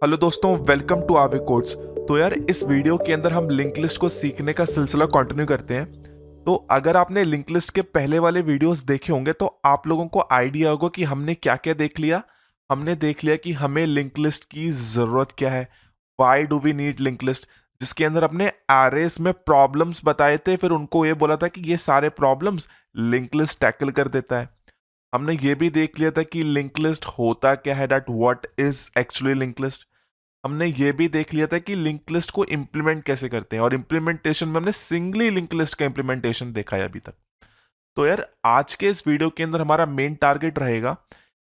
Hello दोस्तों, welcome to आवे codes. तो यार इस वीडियो के अंदर हम लिंक लिस्ट को सीखने का सिलसिला कंटिन्यू करते हैं। तो अगर आपने लिंक लिस्ट के पहले वाले वीडियोस देखे होंगे तो आप लोगों को आइडिया होगा कि हमने क्या क्या देख लिया। हमने देख लिया कि हमें लिंक लिस्ट की ज़रूरत क्या है, why do we need link list, जिसके अंदर अपने एरेस में प्रॉब्लम्स बताए थे, फिर उनको ये बोला था कि ये सारे प्रॉब्लम्स लिंक लिस्ट टैकल कर देता है। हमने ये भी देख लिया था कि लिंक लिस्ट होता क्या है, that what is actually link list. हमने ये भी देख लिया था कि लिंक लिस्ट को इम्प्लीमेंट कैसे करते हैं, और इम्प्लीमेंटेशन में हमने सिंगली लिंक लिस्ट का इम्प्लीमेंटेशन देखा है अभी तक। तो यार आज के इस वीडियो के अंदर हमारा मेन टारगेट रहेगा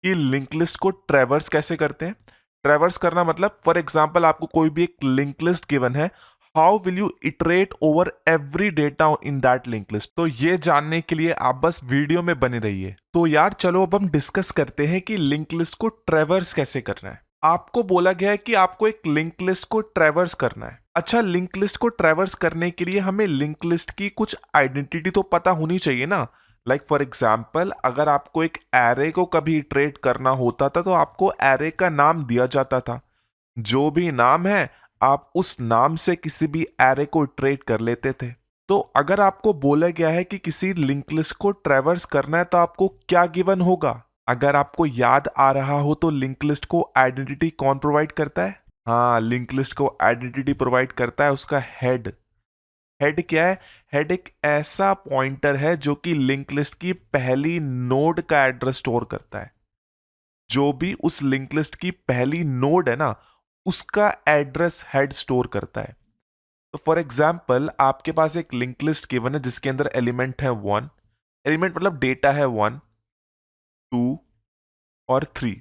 कि लिंक लिस्ट को ट्रैवर्स कैसे करते हैं। ट्रैवर्स करना मतलब फॉर एग्जांपल आपको कोई भी एक लिंक लिस्ट गिवन है, how will you iterate over every data in that link list. तो ये जानने के लिए आप बस वीडियो में बने रहिए। तो यार चलो अब हम डिस्कस करते हैं कि लिंक लिस्ट को ट्रैवर्स कैसे करना है। आपको बोला गया है कि आपको एक लिंक लिस्ट को ट्रैवर्स करना है। अच्छा, लिंक लिस्ट को ट्रैवर्स करने के लिए हमें लिंक लिस्ट की कुछ आइडेंटिटी तो पता होनी चाहिए ना। लाइक फॉर एग्जाम्पल, अगर आपको एक एरे को कभी इटरेट करना होता था तो आपको एरे का नाम दिया जाता था। जो भी नाम है आप उस नाम से किसी भी एरे को इटरेट कर लेते थे। तो अगर आपको बोला गया है कि किसी लिंक लिस्ट को ट्रैवर्स करना है तो आपको क्या गिवन होगा। अगर आपको याद आ रहा हो तो लिंक लिस्ट को आइडेंटिटी कौन प्रोवाइड करता है? हाँ, लिंक लिस्ट को आइडेंटिटी प्रोवाइड करता है उसका हेड। हेड क्या है? हेड एक ऐसा पॉइंटर है जो कि लिंक लिस्ट की पहली नोड का एड्रेस स्टोर करता है। जो भी उस लिंक लिस्ट की पहली नोड है ना, उसका एड्रेस हेड स्टोर करता है। तो फॉर एग्जाम्पल आपके पास एक लिंक लिस्ट गिवन है जिसके अंदर एलिमेंट है 1। एलिमेंट मतलब डेटा है 1, 2 और 3।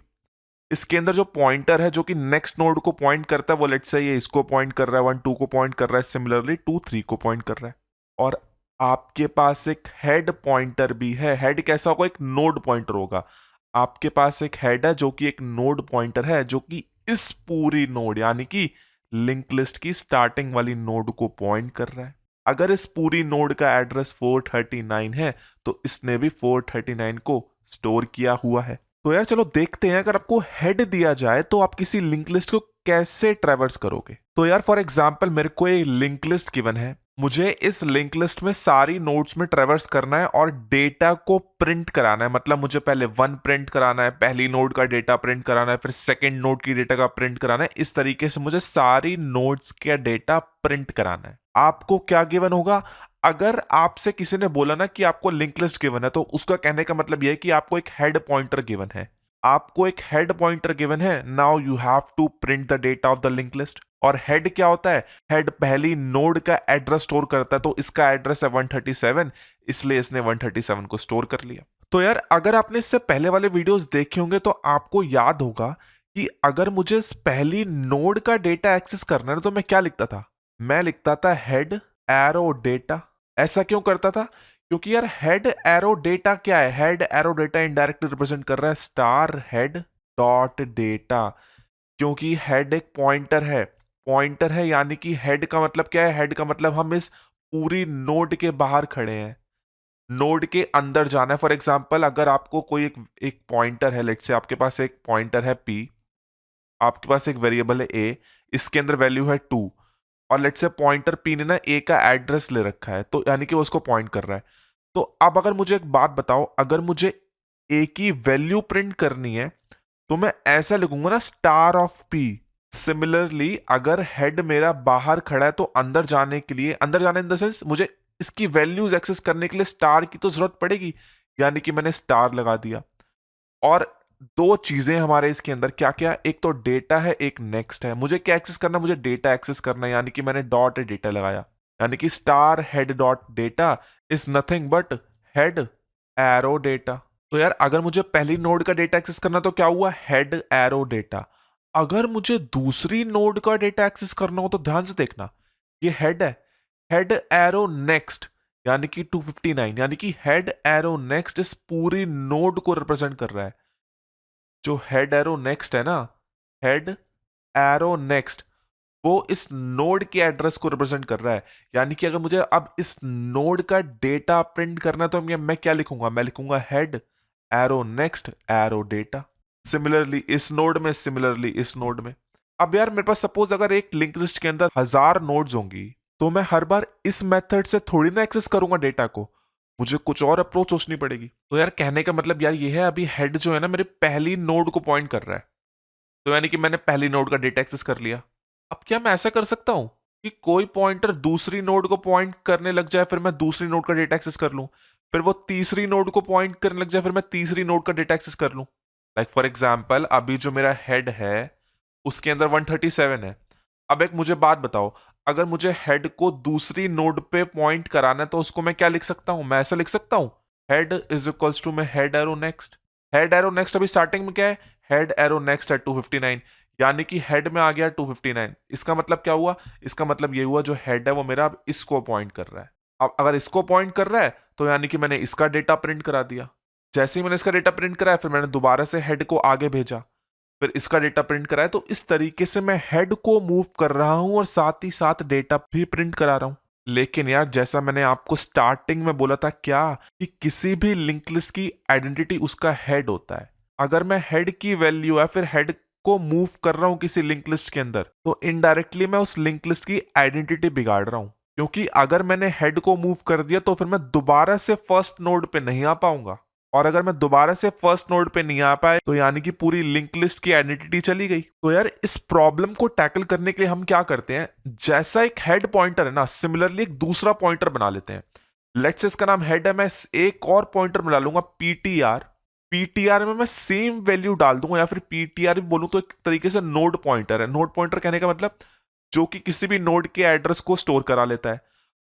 इसके अंदर जो पॉइंटर है जो कि नेक्स्ट नोड को पॉइंट करता है, वो लेट्स से ये इसको पॉइंट कर रहा है, 1 2 को पॉइंट कर रहा है, सिमिलरली 2 3 को पॉइंट कर रहा है। और आपके पास एक हेड पॉइंटर भी है। हेड कैसा होगा? एक नोड पॉइंटर होगा। आपके पास एक हेड है जो कि एक नोड पॉइंटर है जो कि इस पूरी नोड यानी कि लिंक लिस्ट की स्टार्टिंग वाली नोड को पॉइंट कर रहा है। अगर इस पूरी नोड का एड्रेस 439 है तो इसने भी 439 को स्टोर किया हुआ है। तो यार चलो देखते हैं, अगर आपको हेड दिया जाए तो आप किसी लिंक लिस्ट को कैसे ट्रैवर्स करोगे। तो यार फॉर एग्जांपल मेरे को एक लिंक लिस्ट गिवन है, मुझे इस लिंक लिस्ट में सारी नोड्स में ट्रैवर्स करना है और डेटा को प्रिंट कराना है। मतलब मुझे पहले 1 प्रिंट कराना है, पहली नोड का डेटा प्रिंट कराना है, फिर सेकंड नोड की डेटा का प्रिंट कराना है। इस तरीके से मुझे सारी नोड्स का डेटा प्रिंट कराना है। आपको क्या गिवन होगा? अगर आपसे किसी ने बोला ना कि आपको लिंक लिस्ट गिवन है, तो उसका कहने का मतलब यह है कि आपको एक हेड पॉइंटर गिवन है। आपको एक हेड पॉइंटर गिवन है, now you have to print the data of the link list. और हेड क्या होता है? हेड पहली नोड का एड्रेस स्टोर करता है। तो इसका एड्रेस है 137, इसलिए इसने 137 को स्टोर कर लिया। तो यार अगर आपने इससे पहले वाले वीडियोस देखे होंगे तो आपको याद होगा कि अगर मुझे इस पहली नोड का डेटा एक्सेस करना है तो मैं क्या लिखता था? मैं लिखता था हेड एरो डेटा। ऐसा क्यों करता था? क्योंकि यार हेड एरो डेटा क्या है? Head arrow data indirectly represent कर रहा है स्टार हेड डॉट डेटा। क्योंकि हेड एक पॉइंटर है। पॉइंटर है यानी कि हेड का मतलब क्या है? हेड का मतलब हम इस पूरी नोड के बाहर खड़े हैं, नोड के अंदर जाना है। फॉर एग्जांपल अगर आपको कोई एक एक पॉइंटर है, लेट्स से आपके पास एक पॉइंटर है p, आपके पास एक वेरिएबल है a, इसके अंदर वैल्यू है 2, और लेट्स से पॉइंटर p ने ना a का एड्रेस ले रखा है, तो यानी कि वो उसको पॉइंट कर रहा है। तो अब अगर मुझे एक बात बताओ, अगर मुझे a की वैल्यू प्रिंट करनी है तो मैं ऐसा लिखूंगा ना, स्टार ऑफ p। सिमिलरली अगर हेड मेरा बाहर खड़ा है तो अंदर जाने के लिए, अंदर जाने इन द सेंस मुझे इसकी वैल्यूज एक्सेस करने के लिए स्टार की तो जरूरत पड़ेगी, यानी कि मैंने स्टार लगा दिया। और दो चीजें हमारे इसके अंदर क्या क्या? एक तो डेटा है, एक नेक्स्ट है। मुझे क्या एक्सेस करना? मुझे डेटा एक्सेस करना है, यानी कि मैंने डॉट डेटा लगाया, यानी कि star head dot data is nothing but head arrow data. तो यार अगर मुझे पहली नोड का डेटा एक्सेस करना तो क्या हुआ? Head arrow data. अगर मुझे दूसरी नोड का डेटा एक्सेस करना हो तो ध्यान से देखना, ये हेड है, हेड एरो नेक्स्ट यानी कि 259, यानी कि हेड एरो नेक्स्ट इस पूरी नोड को रिप्रेजेंट कर रहा है। जो हेड एरो नेक्स्ट है ना, हेड एरो नेक्स्ट, वो इस नोड के एड्रेस को रिप्रेजेंट कर रहा है। यानी कि अगर मुझे अब इस नोड का डेटा प्रिंट करना है तो मैं क्या लिखूंगा? मैं लिखूंगा head arrow next arrow data. Similarly इस नोड में, सिमिलरली इस नोड में। अब यार मेरे पास सपोज अगर एक लिंक लिस्ट के अंदर 1000 नोड्स होंगी, तो मैं हर बार इस मेथड से थोड़ी ना एक्सेस करूंगा डेटा को, मुझे कुछ और अप्रोच सोचनी पड़ेगी। तो यार कहने का मतलब यार ये है, अभी हेड जो है ना मेरे पहली नोड को पॉइंट कर रहा है, तो यानी कि मैंने पहली नोड का डेटा एक्सेस कर लिया। अब क्या मैं ऐसा कर सकता हूं कि कोई पॉइंटर दूसरी नोड को पॉइंट करने लग जाए, फिर मैं दूसरी नोड का डेटा एक्सेस कर लूं, फिर वो तीसरी नोड को पॉइंट करने लग जाए, फिर मैं तीसरी नोड का डेटा एक्सेस कर लूं। लाइक फॉर एग्जाम्पल अभी जो मेरा हेड है उसके अंदर 137 है। अब एक मुझे बात बताओ, अगर मुझे हेड को दूसरी नोड पे पॉइंट कराना है तो उसको मैं क्या लिख सकता हूं? मैं ऐसा लिख सकता हूं, हेड इज इक्वल्स टू में head arrow next. Head arrow next अभी स्टार्टिंग में क्या है, हेड एरो नेक्स्ट एट 259, यानी कि हेड में आ गया 259। इसका मतलब क्या हुआ? इसका मतलब ये हुआ जो हेड है वो मेरा अब इसको पॉइंट कर रहा है। अब अगर इसको पॉइंट कर रहा है तो यानी कि मैंने इसका डेटा प्रिंट करा दिया। जैसे ही मैंने इसका डेटा प्रिंट कराया, फिर मैंने दोबारा से हेड को आगे भेजा, फिर इसका डेटा प्रिंट कराया। तो इस तरीके से मैं हेड को मूव कर रहा हूं और साथ ही साथ डेटा भी प्रिंट करा रहा हूं। लेकिन यार जैसा मैंने आपको स्टार्टिंग में बोला था क्या, कि किसी भी लिंक लिस्ट की आइडेंटिटी उसका हेड होता है। अगर मैं हेड की वैल्यू या फिर हेड को मूव कर रहा हूं किसी लिंक लिस्ट के अंदर, तो इनडायरेक्टली मैं उस लिंक लिस्ट की आइडेंटिटी बिगाड़ रहा हूं। क्योंकि अगर मैंने हेड को मूव कर दिया तो फिर मैं दोबारा से फर्स्ट नोड पे नहीं आ पाऊंगा, और अगर मैं दोबारा से फर्स्ट नोड पे नहीं आ पाए तो यानी कि पूरी लिंक लिस्ट की आइडेंटिटी चली गई। तो यार इस प्रॉब्लम को टैकल करने के लिए हम क्या करते हैं, जैसा एक हेड पॉइंटर है ना, सिमिलरली एक दूसरा पॉइंटर बना लेते हैं। लेट्स से इसका नाम हेड है, मैं एक और पॉइंटर बना लूंगा पीटीआर। पीटीआर में मैं सेम वैल्यू डाल दूंगा, या फिर पीटीआर भी बोलूं तो एक तरीके से नोड पॉइंटर है। नोड पॉइंटर कहने का मतलब जो कि किसी भी नोड के एड्रेस को स्टोर करा लेता है।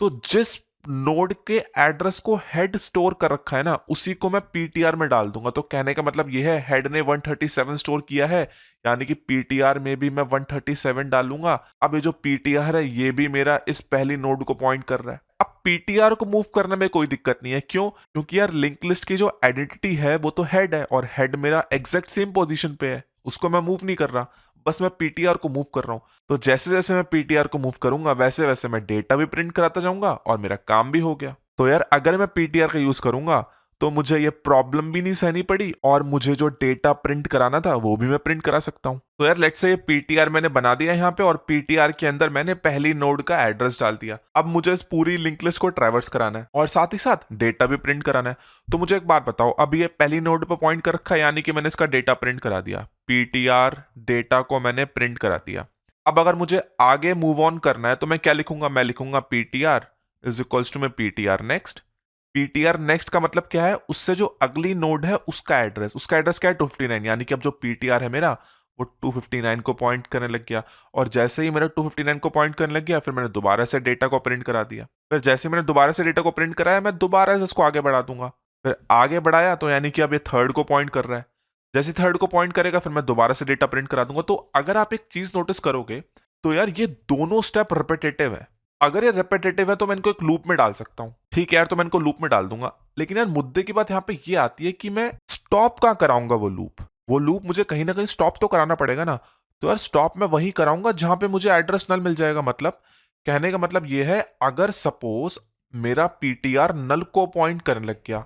तो जिस नोड के एड्रेस को हेड स्टोर कर रखा है ना, उसी को मैं पीटीआर में डाल दूंगा। तो कहने का मतलब यह है, हेड ने 137 स्टोर किया है, यानी कि पीटीआर में भी मैं 137 डालूंगा। अब ये जो पीटीआर है ये भी मेरा इस पहली नोड को पॉइंट कर रहा है। अब पीटीआर को मूव करने में कोई दिक्कत नहीं है, क्यों? क्योंकि यार लिंक लिस्ट की जो आइडेंटिटी है वो तो हेड है, और हेड मेरा एग्जैक्ट सेम पोजीशन पे है, उसको मैं मूव नहीं कर रहा, बस मैं पीटीआर को मूव कर रहा हूं। तो जैसे जैसे मैं पीटीआर को मूव करूंगा वैसे वैसे मैं डेटा भी प्रिंट कराता जाऊंगा और मेरा काम भी हो गया। तो यार अगर मैं पीटीआर का यूज करूंगा तो मुझे ये प्रॉब्लम भी नहीं सहनी पड़ी, और मुझे जो डेटा प्रिंट कराना था वो भी मैं प्रिंट करा सकता हूं। तो यार लेट्स से ये पीटीआर मैंने बना दिया यहाँ पे, और पीटीआर के अंदर मैंने पहली नोड का एड्रेस डाल दिया। अब मुझे इस पूरी लिंक लिस्ट को ट्रैवर्स कराना है और साथ ही साथ डेटा भी प्रिंट कराना है। तो मुझे एक बात बताओ, अब ये पहली नोड पर पॉइंट कर रखा है, यानी कि मैंने इसका डेटा प्रिंट करा दिया, पीटीआर डेटा को मैंने प्रिंट करा दिया। अब अगर मुझे आगे मूव ऑन करना है तो मैं क्या लिखूंगा? मैं लिखूंगा पीटीआर इज इक्वल्स टू में पीटीआर नेक्स्ट। पीटीआर नेक्स्ट का मतलब क्या है? उससे जो अगली नोड है उसका एड्रेस, उसका एड्रेस क्या है? 259, यानी कि अब जो पीटीआर है मेरा वो 259 को पॉइंट करने लग गया। और जैसे ही मेरा 259 को पॉइंट करने लग गया, फिर मैंने दोबारा से डेटा को प्रिंट करा दिया। फिर जैसे मैंने दोबारा से डेटा को प्रिंट कराया, मैं दोबारा से उसको आगे बढ़ा दूंगा। फिर आगे बढ़ाया तो यानी कि अब ये थर्ड को पॉइंट कर रहा है। जैसे थर्ड को पॉइंट करेगा फिर मैं दोबारा से डेटा प्रिंट करा दूंगा। तो अगर आप एक चीज नोटिस करोगे तो यार ये दोनों स्टेप रिपीटेटिव है। अगर ये रिपीटेटिव है तो मैं इनको एक लूप में डाल सकता हूं, ठीक है यार, तो मैं इनको लूप में डाल दूंगा। लेकिन यार मुद्दे की बात यहां पे ये आती है कि मैं स्टॉप कहां कराऊंगा वो लूप मुझे कहीं ना कहीं स्टॉप तो कराना पड़ेगा ना। तो यार स्टॉप मैं वहीं कराऊंगा जहां पे मुझे एड्रेस नल मिल जाएगा। मतलब कहने का मतलब ये है, अगर सपोज मेरा पीटीआर नल को पॉइंट करने लग गया,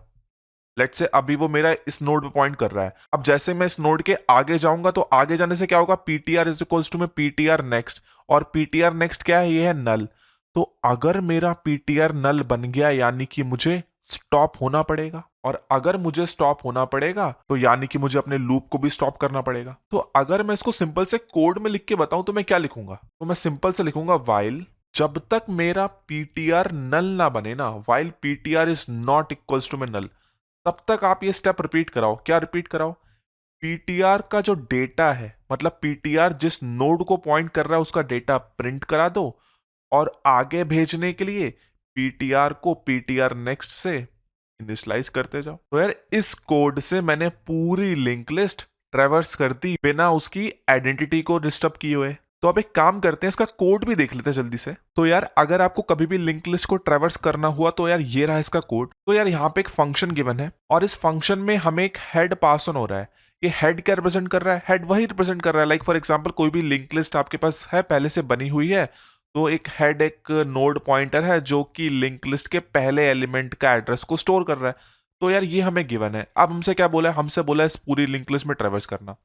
लेट्स से अभी वो मेरा इस नोड पे पॉइंट कर रहा है, अब जैसे मैं इस नोड के आगे जाऊंगा तो आगे जाने से क्या होगा? पीटीआर इज इक्वल्स टू में पीटीआर नेक्स्ट, और पीटीआर नेक्स्ट क्या है? ये है नल। तो अगर मेरा पीटीआर नल बन गया यानी कि मुझे स्टॉप होना पड़ेगा, और अगर मुझे स्टॉप होना पड़ेगा तो यानी कि मुझे अपने लूप को भी स्टॉप करना पड़ेगा। तो अगर मैं इसको सिंपल से कोड में लिख के बताऊं तो मैं क्या लिखूंगा? तो मैं सिंपल से लिखूंगा वाइल, जब तक मेरा पीटीआर नल ना बने ना, while PTR is not equals to में नल, तब तक आप ये स्टेप रिपीट कराओ। क्या रिपीट कराओ? पीटीआर का जो डेटा है, मतलब पीटीआर जिस नोड को पॉइंट कर रहा है उसका डेटा प्रिंट करा दो, और आगे भेजने के लिए पीटीआर को पीटीआर नेक्स्ट से इनिशियलाइज करते जाओ। तो यार इस कोड से मैंने पूरी लिंक लिस्ट ट्रैवर्स कर दी बिना उसकी आइडेंटिटी को डिस्टर्ब किए हुए। तो अब एक काम करते हैं, इसका कोड भी देख लेते हैं जल्दी से। तो यार अगर आपको कभी भी लिंक लिस्ट को ट्रैवर्स करना हुआ तो यार ये रहा इसका कोड। तो यार यहाँ पे एक फंक्शन गिवन है, और इस फंक्शन में हमें एक हेड पास ऑन हो रहा है। ये हेड क्या रिप्रेजेंट कर रहा है? हेड वही रिप्रेजेंट कर रहा है। लाइक फॉर एग्जांपल कोई भी लिंक लिस्ट आपके पास है, पहले से बनी हुई है, तो एक हेड एक नोड पॉइंटर है जो कि लिंक लिस्ट के पहले एलिमेंट का एड्रेस को स्टोर कर रहा है। तो यार ये हमें गिवन है। अब हमसे क्या बोला है? हमसे बोला है इस पूरी लिंक लिस्ट में ट्रैवर्स करना।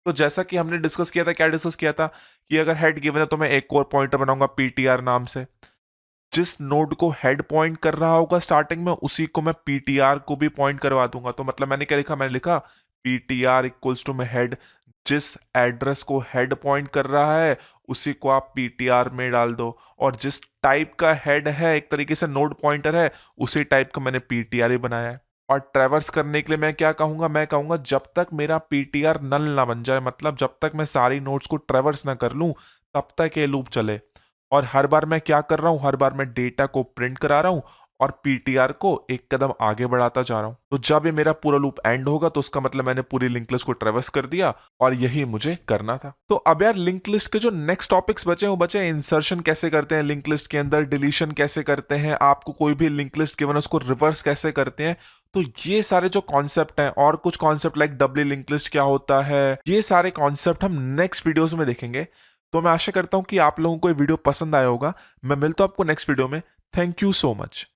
तो जैसा कि हमने डिस्कस किया था, क्या डिस्कस किया था कि अगर हेड गिवन है तो मैं एक और पॉइंटर बनाऊंगा पीटीआर नाम से। जिस नोड को हेड पॉइंट कर रहा होगा स्टार्टिंग में, उसी को मैं पीटीआर को भी पॉइंट करवा दूंगा। तो मतलब मैंने क्या लिखा, मैंने लिखा पीटीआर इक्वल्स टू में हेड, जिस एड्रेस को हेड पॉइंट कर रहा है उसी को आप पीटीआर में डाल दो, और जिस टाइप का हेड है, एक तरीके से नोड पॉइंटर है, उसी टाइप का मैंने पीटीआर ही बनाया है। और ट्रैवर्स करने के लिए मैं क्या कहूंगा, मैं कहूंगा जब तक मेरा पीटीआर नल ना बन जाए, मतलब जब तक मैं सारी नोड्स को ट्रैवर्स ना कर लूं, तब तक ये लूप चले। और हर बार मैं क्या कर रहा हूं, हर बार मैं डेटा को प्रिंट करा रहा हूं और पीटीआर को एक कदम आगे बढ़ाता जा रहा हूं। तो जब ये मेरा पूरा लूप एंड होगा तो उसका मतलब मैंने पूरी लिंक लिस्ट को ट्रैवर्स कर दिया, और यही मुझे करना था। तो अब यार लिंक लिस्ट के जो नेक्स्ट टॉपिक्स बचे हैं वो बचे इंसर्शन कैसे करते हैं लिंक लिस्ट के अंदर, डिलीशन कैसे करते हैं, आपको कोई भी लिंक लिस्ट गिवन उसको रिवर्स कैसे करते हैं। तो ये सारे जो कॉन्सेप्ट हैं, और कुछ concept like W link list क्या होता है, ये सारे कॉन्सेप्ट हम नेक्स्ट वीडियोस में देखेंगे। तो मैं आशा करता हूं कि आप लोगों को ये वीडियो पसंद आया होगा। मैं मिलता हूं आपको नेक्स्ट वीडियो में। Thank you so much.